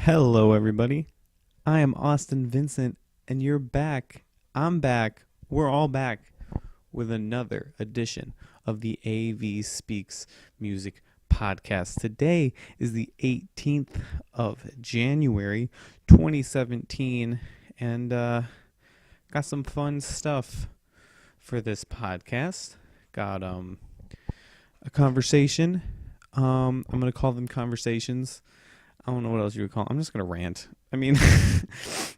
Hello, everybody. I am Austin Vincent, and you're back. I'm back. We're all back with another edition of the AV Speaks Music podcast. Today is the 18th of January, 2017, and got some fun stuff for this podcast. Got a conversation. I'm gonna call them conversations. I don't know what else you would call it. I'm just going to rant. I mean,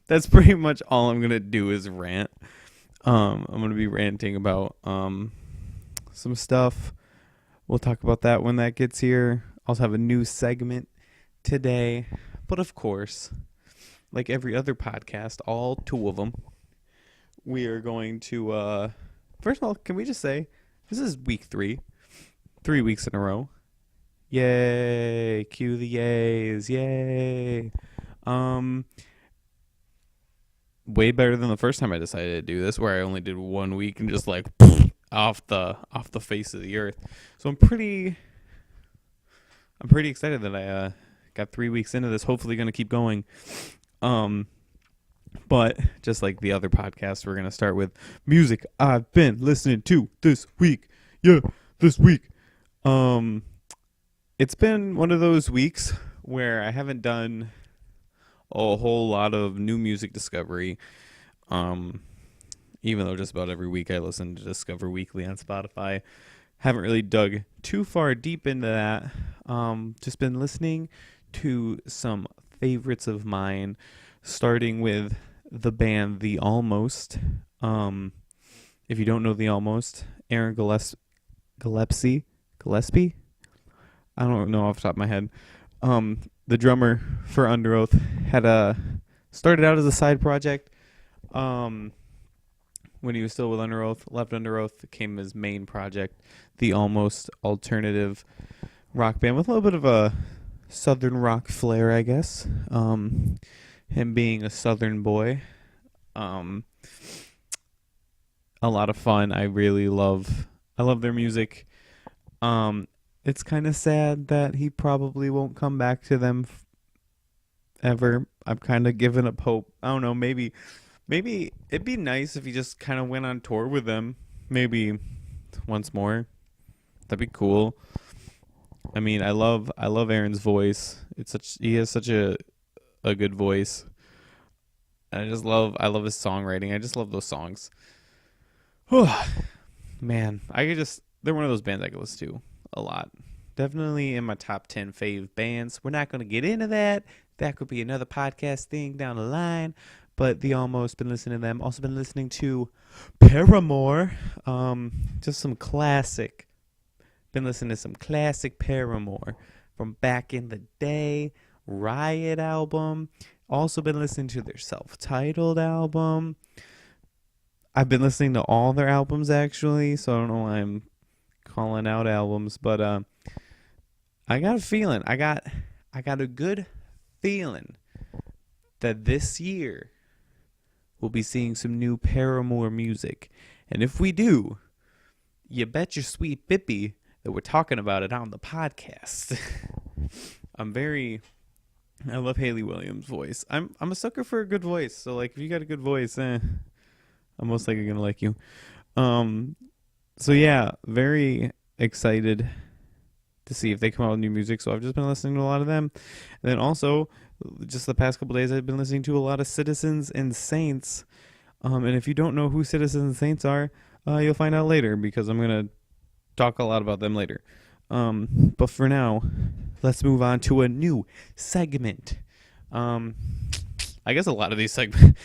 that's pretty much all I'm going to do is rant. I'm going to be ranting about some stuff. We'll talk about that when that gets here. Also have a new segment today. But of course, like every other podcast, all two of them, we are going to, first of all, can we just say, this is week 3. 3 weeks in a row. Yay! Cue the yays! Yay! Way better than the first time I decided to do this, where I only did 1 week and just like off the face of the earth. So I'm pretty excited that I got 3 weeks into this. Hopefully, going to keep going. But just like the other podcasts, we're gonna start with music I've been listening to this week. Yeah, this week. It's been one of those weeks where I haven't done a whole lot of new music discovery. Even though just about every week I listen to Discover Weekly on Spotify. Haven't really dug too far deep into that. Just been listening to some favorites of mine, starting with the band The Almost. If you don't know The Almost, Aaron Gillespie? I don't know off the top of my head. The drummer for Under Oath had started out as a side project. When he was still with Under Oath, left Under Oath, came his main project, the Almost alternative rock band with a little bit of a southern rock flair, I guess. Him being a southern boy, a lot of fun. I love their music. It's kind of sad that he probably won't come back to them ever. I've kind of given up hope. I don't know. Maybe it'd be nice if he just kind of went on tour with them. Maybe once more. That'd be cool. I mean, I love Aaron's voice. He has such a good voice. And I love his songwriting. I just love those songs. Man, they're one of those bands I could listen to a lot. Definitely in my top 10 fave bands. We're not going to get into that. That could be another podcast thing down the line. But the Almost, been listening to them. Also been listening to Paramore. Just some classic. Been listening to some classic Paramore from back in the day. Riot album. Also been listening to their self-titled album. I've been listening to all their albums actually, so I don't know why I'm calling out albums, but I got a feeling. I got a good feeling that this year we'll be seeing some new Paramore music. And if we do, you bet your sweet bippy that we're talking about it on the podcast. I love Haley Williams' voice. I'm a sucker for a good voice. So like if you got a good voice, I'm most likely gonna like you. So yeah, very excited to see if they come out with new music. So I've just been listening to a lot of them. And then also, just the past couple days, I've been listening to a lot of Citizens and Saints. And if you don't know who Citizens and Saints are, you'll find out later because I'm going to talk a lot about them later. But for now, let's move on to a new segment. I guess a lot of these segments,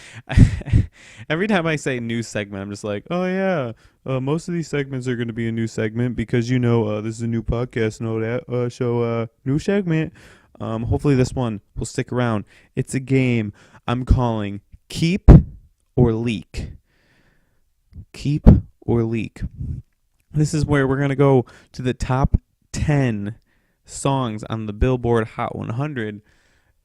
every time I say new segment, I'm just like, oh yeah, most of these segments are going to be a new segment because, this is a new podcast and all that. So new segment. Hopefully this one will stick around. It's a game I'm calling Keep or Leak. Keep or Leak. This is where we're going to go to the top 10 songs on the Billboard Hot 100.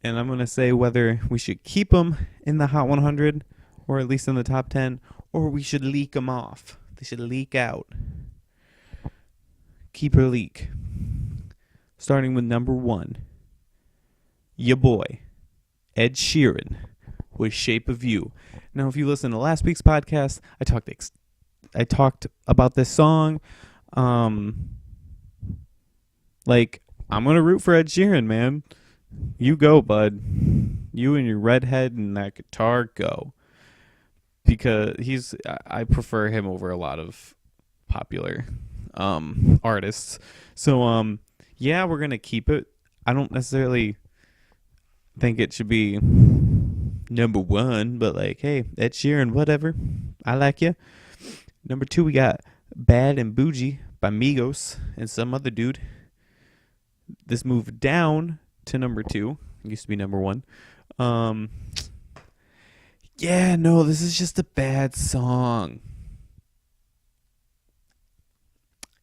And I'm going to say whether we should keep them in the Hot 100 or at least in the top 10, or we should leak them off. They should leak out. Keep or leak. Starting with number 1. Ya Boy. Ed Sheeran with Shape of You. Now, if you listen to last week's podcast, I talked about this song. Like, I'm gonna root for Ed Sheeran, man. You go, bud. You and your redhead and that guitar, go. Because I prefer him over a lot of popular artists. So yeah, we're gonna keep it. I don't necessarily think it should be number one, but like, hey, Ed Sheeran, whatever. I like you. Number 2, we got Bad and Bougie by Migos and some other dude. This moved down to number 2. It used to be number 1. Yeah, no, this is just a bad song.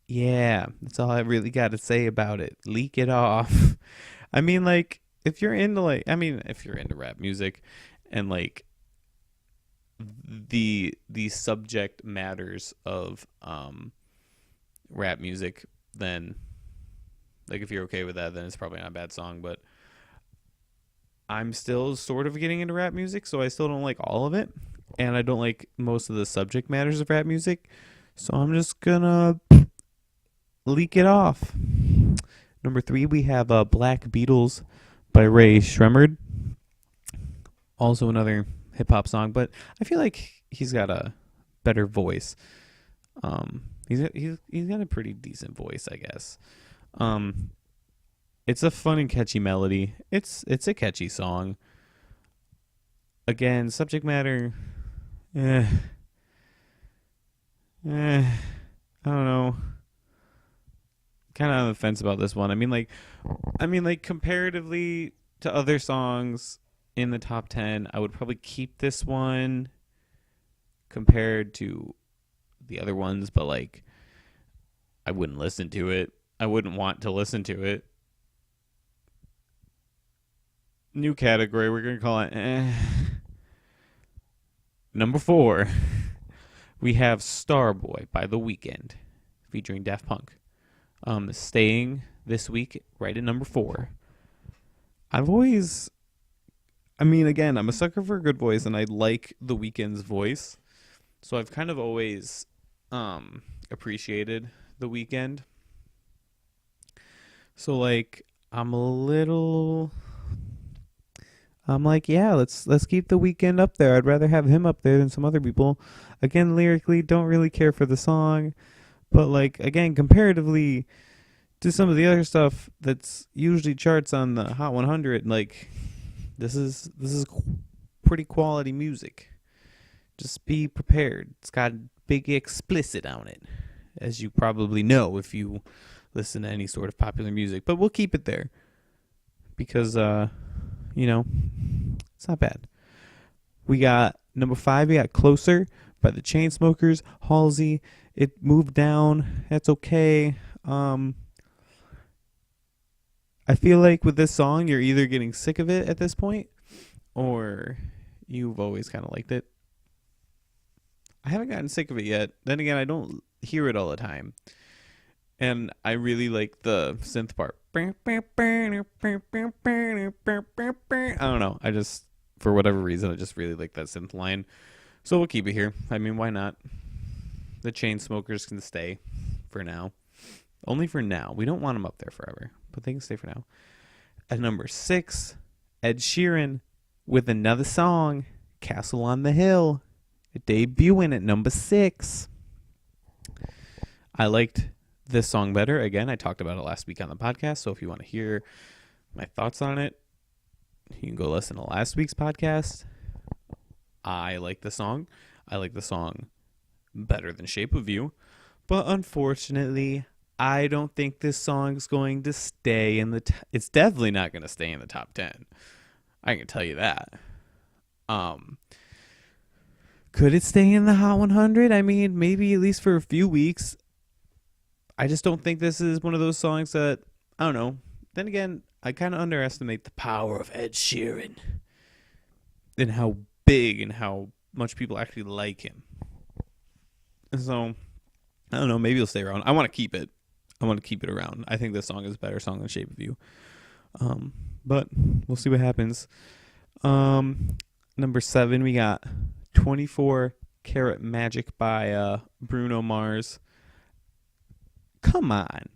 Yeah, that's all I really got to say about it. Leak it off. I mean, like, if you're into rap music and like the subject matters of rap music, then like if you're okay with that, then it's probably not a bad song. But I'm still sort of getting into rap music, so I still don't like all of it, and I don't like most of the subject matters of rap music, so I'm just gonna leak it off. Number 3, we have Black Beatles by Ray Shremmerd. Also another hip-hop song, but I feel like he's got a better voice. He's got a pretty decent voice, I guess. It's a fun and catchy melody. It's a catchy song. Again, subject matter, I don't know. Kind of on the fence about this one. I mean, like comparatively to other songs in the top 10, I would probably keep this one compared to the other ones, but like, I wouldn't listen to it. I wouldn't want to listen to it. New category, we're going to call it Number 4, we have Starboy by The Weeknd featuring Daft Punk. Staying this week right at number 4. Again, I'm a sucker for a good voice, and I like The Weeknd's voice. So I've kind of always appreciated The Weeknd. So like, I'm like, yeah, let's keep The Weeknd up there. I'd rather have him up there than some other people. Again, lyrically, don't really care for the song. But like, again, comparatively to some of the other stuff that's usually charts on the Hot 100, like this is pretty quality music. Just be prepared. It's got big explicit on it, as you probably know if you listen to any sort of popular music. But we'll keep it there because it's not bad. We got number 5. We got Closer by the Chainsmokers. Halsey. It moved down. That's okay. I feel like with this song, you're either getting sick of it at this point, or you've always kind of liked it. I haven't gotten sick of it yet. Then again, I don't hear it all the time. And I really like the synth part. I don't know. For whatever reason, I just really like that synth line. So we'll keep it here. I mean, why not? The Chainsmokers can stay for now. Only for now. We don't want them up there forever, but they can stay for now. At number 6, Ed Sheeran with another song, Castle on the Hill, debuting at number 6. I liked this song better. Again, I talked about it last week on the podcast, so if you want to hear my thoughts on it, you can go listen to last week's podcast. I like the song. I like the song better than Shape of You, but unfortunately, I don't think this song's going to stay in the it's definitely not going to stay in the top 10. I can tell you that. Could it stay in the Hot 100? I mean, maybe at least for a few weeks. I just don't think this is one of those songs that, I don't know. Then again, I kind of underestimate the power of Ed Sheeran and how big and how much people actually like him. So, I don't know. Maybe it'll stay around. I want to keep it. I want to keep it around. I think this song is a better song than Shape of You. But we'll see what happens. Um, Number 7, we got 24 Karat Magic by Bruno Mars. Come on.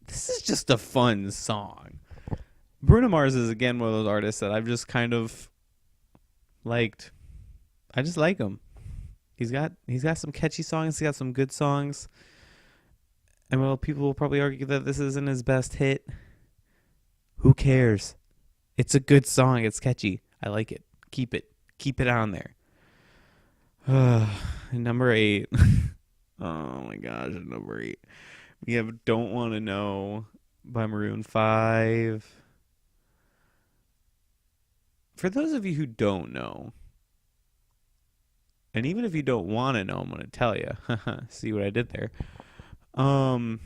This is just a fun song. Bruno Mars is again one of those artists that I've just kind of liked. I just like him. He's got some catchy songs, he's got some good songs. And well, people will probably argue that this isn't his best hit. Who cares? It's a good song. It's catchy. I like it. Keep it. Keep it on there. Number 8. Oh my gosh, number 8. We have Don't Wanna Know by Maroon 5. For those of you who don't know, and even if you don't want to know, I'm going to tell you. See what I did there? I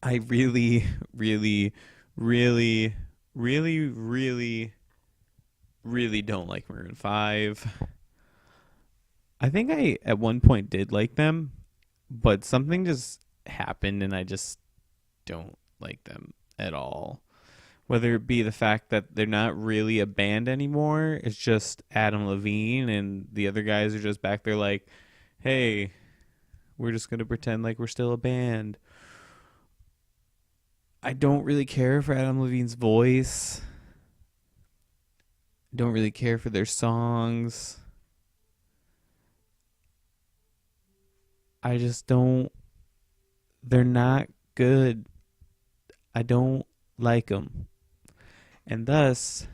really, really, really, really, really, really don't like Maroon 5. I think I at one point did like them, but something just happened and I just don't like them at all. Whether it be the fact that they're not really a band anymore, it's just Adam Levine and the other guys are just back there like, hey, we're just going to pretend like we're still a band. I don't really care for Adam Levine's voice. I don't really care for their songs. I just don't. They're not good. I don't like them. And thus,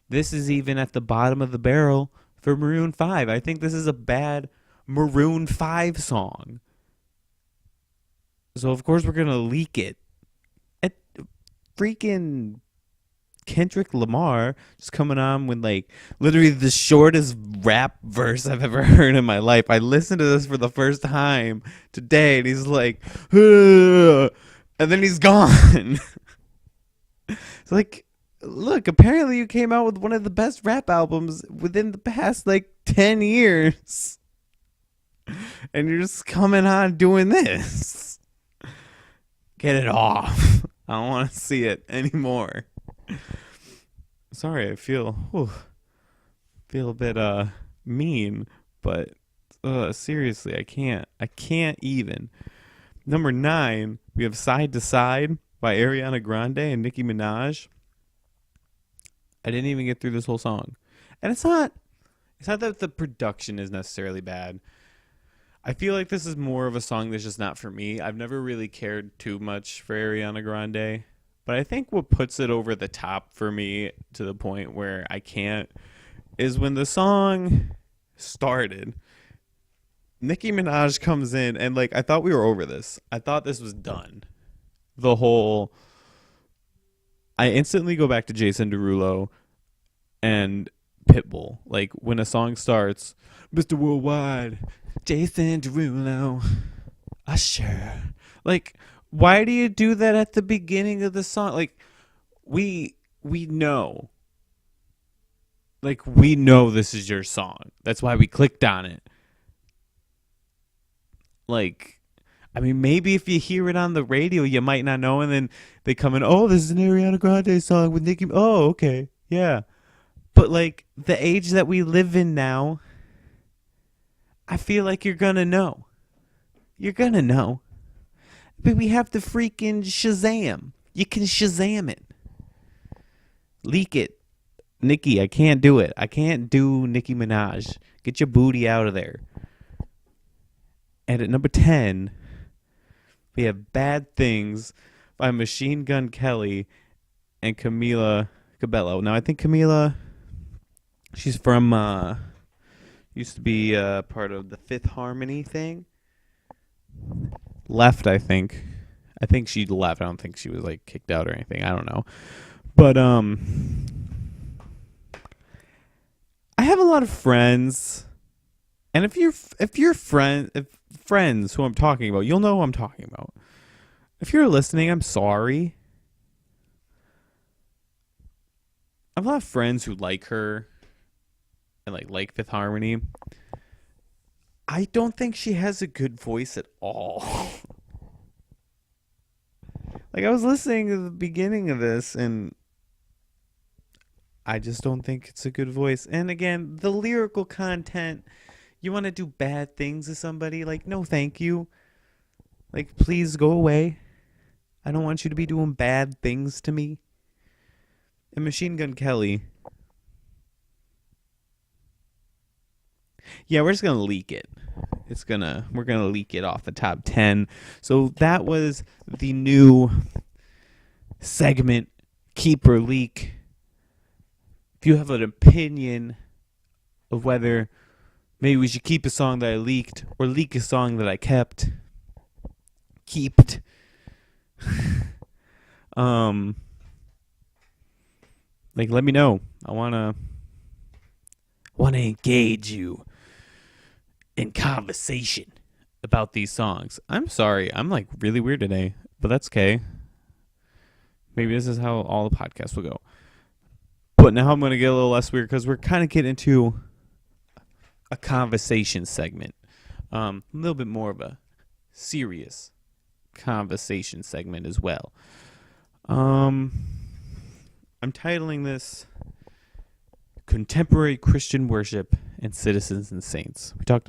this is even at the bottom of the barrel for Maroon 5. I think this is a bad Maroon 5 song. So, of course, we're going to leak it. At freaking Kendrick Lamar just coming on with, like, literally the shortest rap verse I've ever heard in my life. I listened to this for the first time today, and he's like, and then he's gone. It's like, look, apparently you came out with one of the best rap albums within the past, like, 10 years. And you're just coming on doing this. Get it off. I don't want to see it anymore. Sorry, I feel a bit mean, but seriously, I can't even. Number 9, we have Side to Side by Ariana Grande and Nicki Minaj. I didn't even get through this whole song. And it's not that the production is necessarily bad. I feel like this is more of a song that's just not for me. I've never really cared too much for Ariana Grande. But I think what puts it over the top for me to the point where I can't is when the song started. Nicki Minaj comes in and, like, I thought we were over this. I thought this was done. I instantly go back to Jason Derulo and Pitbull. Like, when a song starts, Mr. Worldwide, Jason Derulo, Usher. Like, why do you do that at the beginning of the song? Like, we know. Like, we know this is your song. That's why we clicked on it. Like, I mean, maybe if you hear it on the radio, you might not know, and then they come in, oh, this is an Ariana Grande song with Nicki. Oh, okay, yeah. But, like, the age that we live in now, I feel like you're gonna know. You're gonna know. But we have to freaking Shazam. You can Shazam it. Leak it. Nicki, I can't do it. I can't do Nicki Minaj. Get your booty out of there. And at number 10, we have Bad Things by Machine Gun Kelly and Camila Cabello. Now, I think Camila, she's from, used to be part of the Fifth Harmony thing. Left, I think. I think she left. I don't think she was, like, kicked out or anything. I don't know. But, I have a lot of friends. And if friends who I'm talking about, you'll know who I'm talking about. If you're listening, I'm sorry. I have a lot of friends who like her and like Fifth Harmony. I don't think she has a good voice at all. Like, I was listening to the beginning of this and I just don't think it's a good voice. And again, the lyrical content, you want to do bad things to somebody, like, no thank you. Like, please go away. I don't want you to be doing bad things to me. And Machine Gun Kelly, yeah, we're just gonna leak it. We're gonna leak it off the top 10. So that was the new segment, Keep or Leak. If you have an opinion of whether maybe we should keep a song that I leaked or leak a song that I keeped. Like, let me know. I wanna engage you in conversation about these songs. I'm sorry, I'm like really weird today, but that's okay. Maybe this is how all the podcasts will go. But now I'm gonna get a little less weird because we're kind of getting into a conversation segment, a little bit more of a serious conversation segment as well. I'm titling this Contemporary Christian Worship and Citizens and Saints. I talked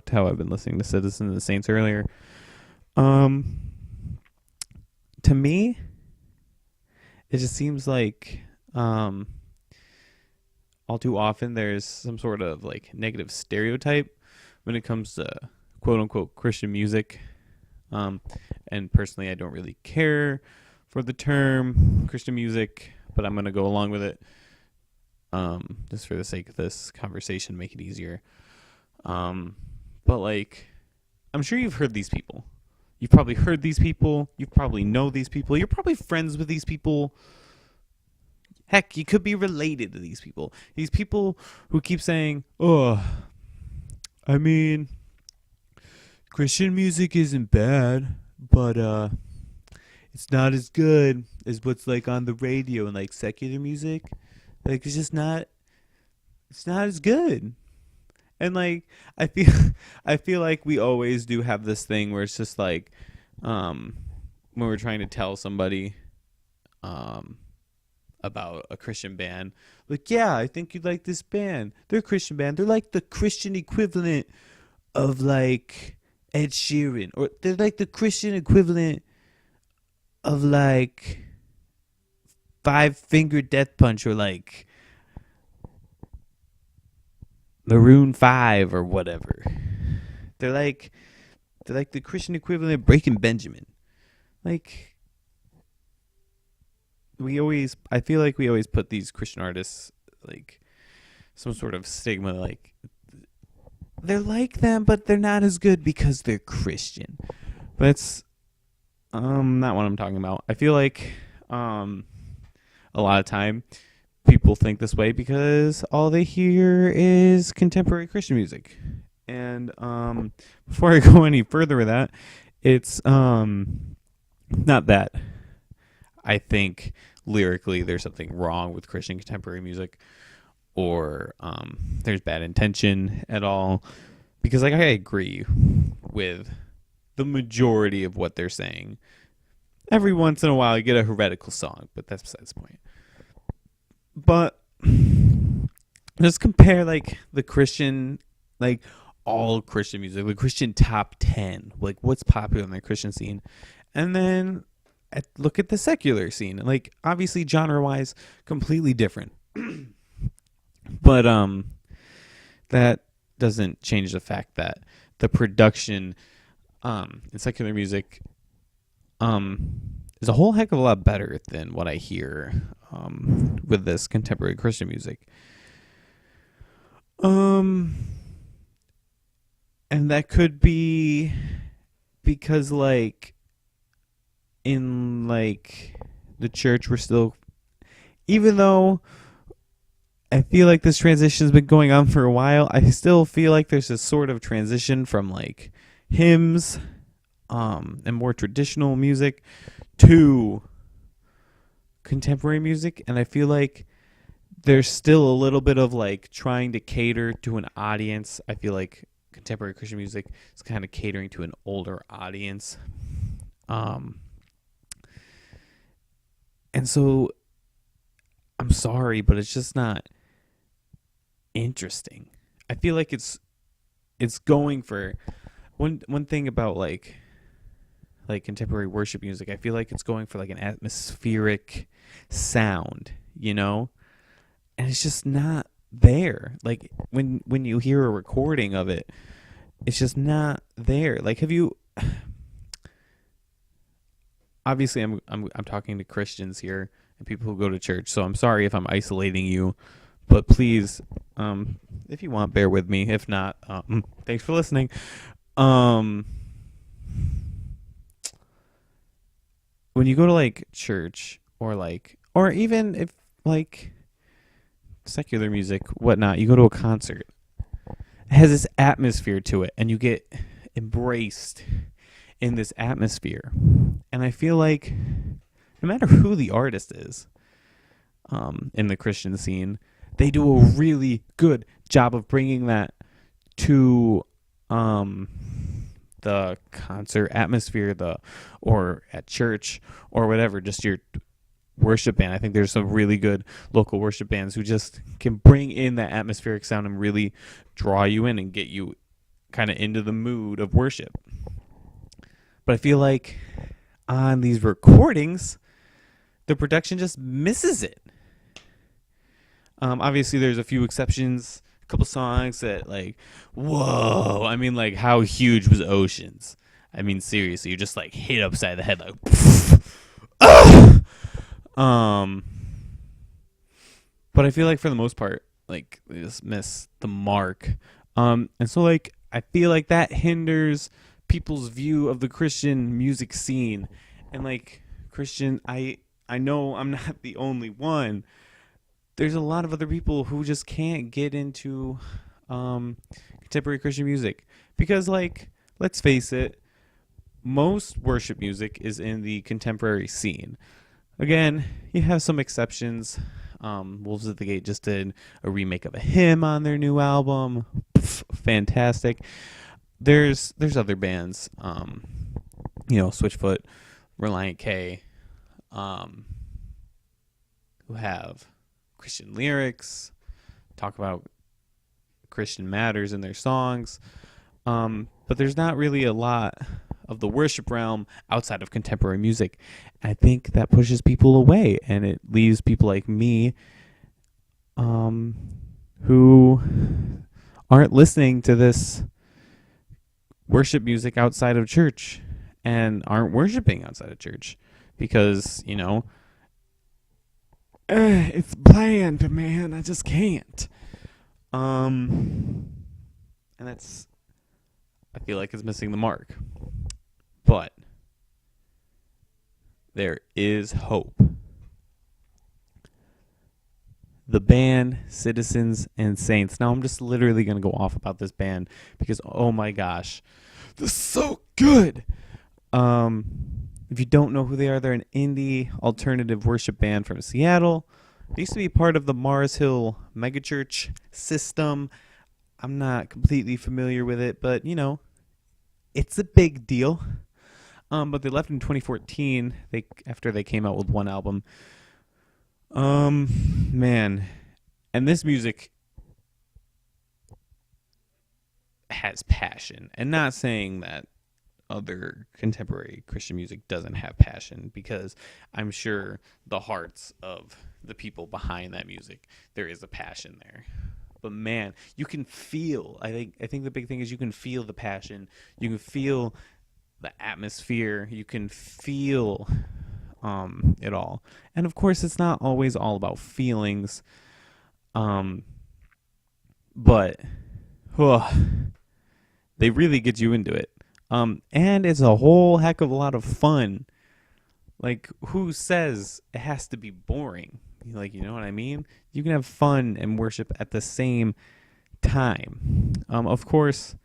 how I've been listening to Citizens and Saints earlier. To me, it just seems like all too often there's some sort of like negative stereotype when it comes to quote unquote Christian music. And personally, I don't really care for the term Christian music, but I'm going to go along with it. Just for the sake of this conversation, make it easier. But like, I'm sure you've heard these people. You've probably heard these people. You probably know these people. You're probably friends with these people. Heck, you could be related to these people. These people who keep saying, oh, I mean, Christian music isn't bad, but it's not as good as what's like on the radio and like secular music. Like, it's not as good. And like, I feel like we always do have this thing where it's just like, when we're trying to tell somebody, about a Christian band, like, yeah, I think you'd like this band. They're a Christian band. They're like the Christian equivalent of like Ed Sheeran, or they're like the Christian equivalent of like Five Finger Death Punch, or like Maroon 5 or whatever. They're like the Christian equivalent of Breaking Benjamin. Like, I feel like we always put these Christian artists like some sort of stigma, like they're like them, but they're not as good because they're Christian. But it's not what I'm talking about. I feel like a lot of time people think this way because all they hear is contemporary Christian music. And before I go any further with that, it's not that I think lyrically there's something wrong with Christian contemporary music, or there's bad intention at all, because like I agree with the majority of what they're saying. Every once in a while you get a heretical song, but that's besides the point. But just compare like the Christian, like all Christian music, the Christian top 10, like what's popular in the Christian scene, and then look at the secular scene. Like, obviously genre wise completely different. But that doesn't change the fact that the production in secular music is a whole heck of a lot better than what I hear with this contemporary Christian music. And that could be because like in like the church we're still, even though I feel like this transition has been going on for a while, I still feel like there's a sort of transition from like hymns and more traditional music to contemporary music, and I feel like there's still a little bit of like trying to cater to an audience. I feel like contemporary Christian music is kind of catering to an older audience. And so I'm sorry, but it's just not interesting. I feel like it's going for one thing about like contemporary worship music. I feel like it's going for like an atmospheric sound, you know? And it's just not there. Like when you hear a recording of it, it's just not there. Like have you obviously I'm talking to Christians here and people who go to church. So I'm sorry if I'm isolating you, but please if you want bear with me. If not, thanks for listening. Um when you go to like church or even if like secular music, whatnot, you go to a concert, it has this atmosphere to it and you get embraced in this atmosphere. And I feel like no matter who the artist is, in the Christian scene, they do a really good job of bringing that to the concert atmosphere, or at church or whatever, just your worship band. I think there's some really good local worship bands who just can bring in that atmospheric sound and really draw you in and get you kind of into the mood of worship. But I feel like on these recordings, the production just misses it. Obviously, there's a few exceptions. A couple songs that like, whoa! I mean, like, how huge was Oceans? I mean, seriously, you just like hit upside the head, like, but I feel like for the most part, like, they just miss the mark. And so like, I feel like that hinders people's view of the Christian music scene, and like Christian, I know I'm not the only one. There's a lot of other people who just can't get into contemporary Christian music because, like, let's face it, most worship music is in the contemporary scene. Again, you have some exceptions. Wolves at the Gate just did a remake of a hymn on their new album. Pff, fantastic. There's other bands, Switchfoot, Reliant K, who have Christian lyrics, talk about Christian matters in their songs. But there's not really a lot of the worship realm outside of contemporary music. I think that pushes people away, and it leaves people like me who aren't listening to this worship music outside of church and aren't worshiping outside of church because, it's bland, man. I just can't. And I feel like it's missing the mark. But there is hope. The band Citizens and Saints. Now I'm just literally going to go off about this band because, oh my gosh, this is so good. If you don't know who they are, they're an indie alternative worship band from Seattle. They used to be part of the Mars Hill megachurch system. I'm not completely familiar with it, but, it's a big deal. But they left in 2014 after they came out with one album. Man. And this music has passion. And not saying that other contemporary Christian music doesn't have passion, because I'm sure the hearts of the people behind that music, there is a passion there. But man, you can feel, I think the big thing is you can feel the passion. You can feel the atmosphere. You can feel it all. And of course, it's not always all about feelings. But they really get you into it. And it's a whole heck of a lot of fun. Like, who says it has to be boring? Like, you know what I mean? You can have fun and worship at the same time. Of course,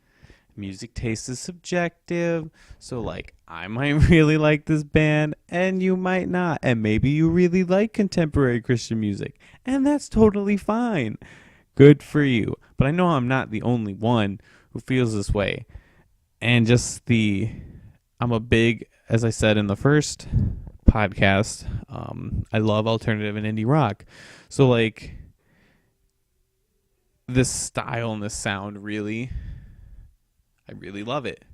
music taste is subjective. So, like, I might really like this band and you might not. And maybe you really like contemporary Christian music. And that's totally fine. Good for you. But I know I'm not the only one who feels this way. And just I'm a big, as I said in the first podcast. I love alternative and indie rock. So like this style and this sound I really love it.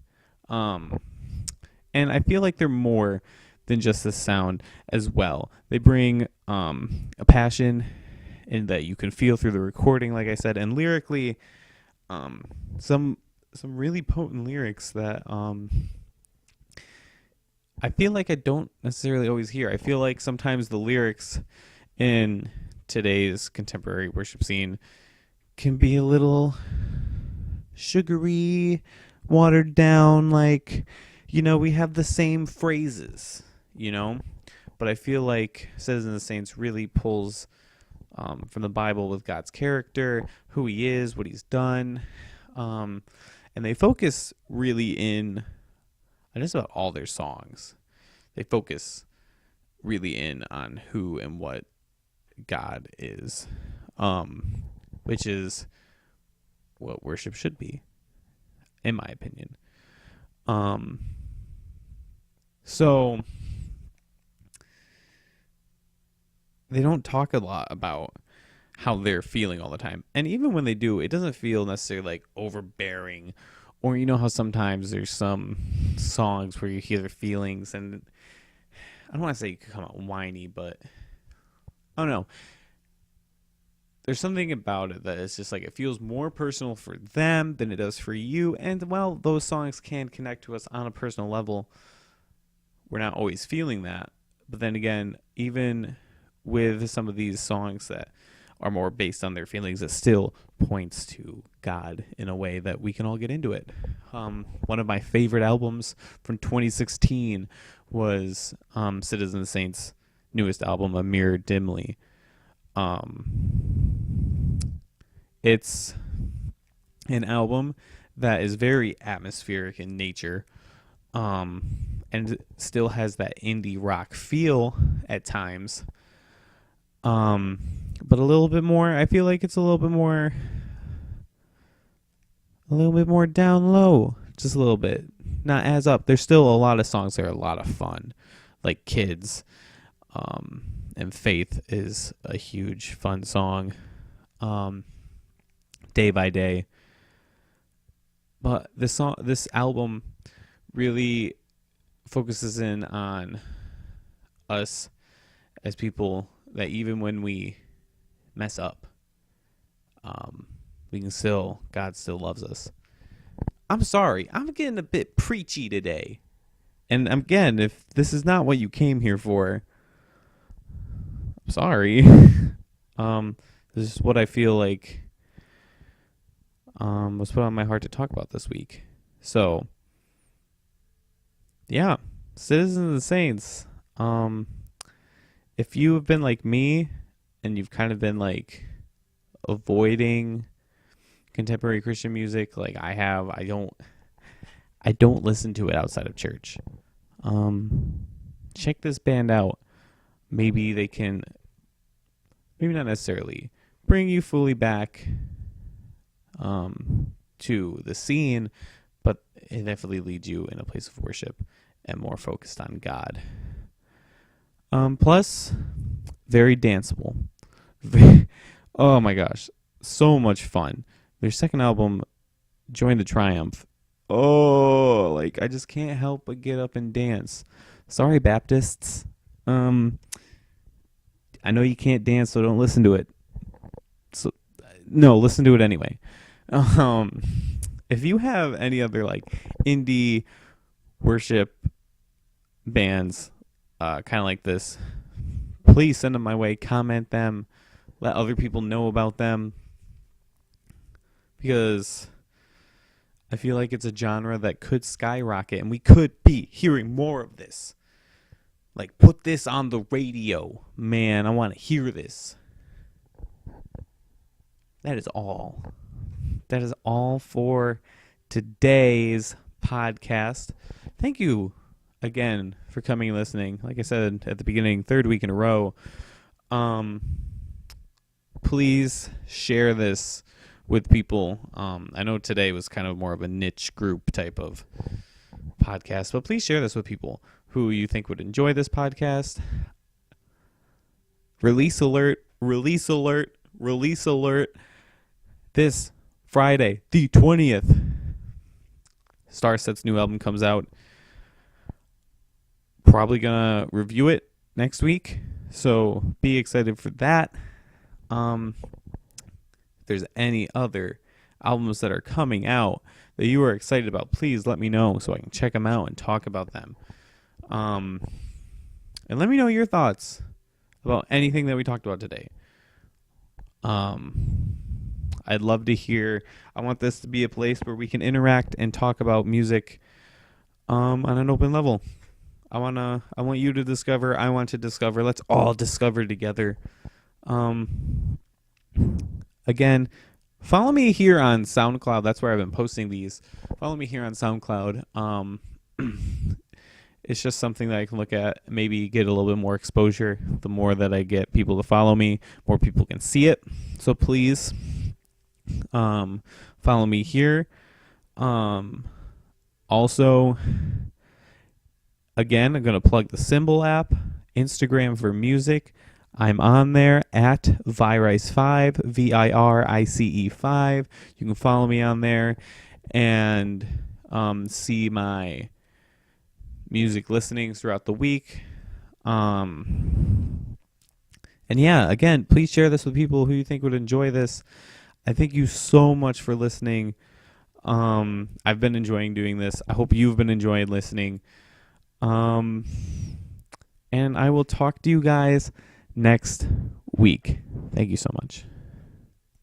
And I feel like they're more than just the sound as well. They bring a passion and that you can feel through the recording, like I said, and lyrically, some really potent lyrics that I feel like I don't necessarily always hear. I feel like sometimes the lyrics in today's contemporary worship scene can be a little sugary, watered down, like, we have the same phrases, but I feel like Citizen of the Saints really pulls from the Bible with God's character, who he is, what he's done, and they focus really in on just about all their songs. They focus really in on who and what God is, which is what worship should be, in my opinion. So they don't talk a lot about how they're feeling all the time. And even when they do, it doesn't feel necessarily like overbearing, or how sometimes there's some songs where you hear their feelings and I don't want to say you could come out whiny, but I don't know. There's something about it that it's just like it feels more personal for them than it does for you. And while those songs can connect to us on a personal level, we're not always feeling that. But then again, even with some of these songs that are more based on their feelings, it still points to God in a way that we can all get into it. One of my favorite albums from 2016 was Citizen of the Saints' newest album, A Mirror Dimly. It's an album that is very atmospheric in nature, and still has that indie rock feel at times. But a little bit more, I feel like it's a little bit more down low, just a little bit, not as up. There's still a lot of songs that are a lot of fun, like Kids, and Faith is a huge fun song, Day by Day. But this album really focuses in on us as people, that even when we mess up, God still loves us. I'm sorry, I'm getting a bit preachy today. And again, if this is not what you came here for, I'm sorry. This is what I feel like was put on my heart to talk about this week. So, yeah, Citizens of the Saints. If you have been like me and you've kind of been like avoiding contemporary Christian music like I have, I don't listen to it outside of church. Check this band out. Maybe they can, maybe not necessarily bring you fully back to the scene, but it definitely leads you in a place of worship and more focused on God. Plus, very danceable. Oh my gosh, so much fun. Their second album, Join the Triumph. Oh, like I just can't help but get up and dance. Sorry, Baptists. I know you can't dance, so don't listen to it. So, no, listen to it anyway. If you have any other like indie worship bands, kind of like this, please send them my way. Comment them. Let other people know about them. Because I feel like it's a genre that could skyrocket, and we could be hearing more of this. Like, put this on the radio. Man, I want to hear this. That is all. That is all for today's podcast. Thank you again for coming and listening. Like I said at the beginning, third week in a row. Please share this with people. I know today was kind of more of a niche group type of podcast, but please share this with people who you think would enjoy this podcast. Release alert, release alert, release alert. This Friday, the 20th, Starset's new album comes out. Probably gonna review it next week, so be excited for that. If there's any other albums that are coming out that you are excited about, please let me know so I can check them out and talk about them. And let me know your thoughts about anything that we talked about today. I'd love to hear. I want this to be a place where we can interact and talk about music on an open level. I want you to discover. I want to discover. Let's all discover together. Again, follow me here on SoundCloud. That's where I've been posting these. Follow me here on SoundCloud. It's just something that I can look at, maybe get a little bit more exposure. The more that I get people to follow me, more people can see it. So please follow me here. Also, again, I'm going to plug the Symbol app, Instagram for music. I'm on there at Virice5, VIRICE5. You can follow me on there and see my music listenings throughout the week. And yeah, again, please share this with people who you think would enjoy this. I thank you so much for listening. I've been enjoying doing this. I hope you've been enjoying listening. And I will talk to you guys next week. Thank you so much.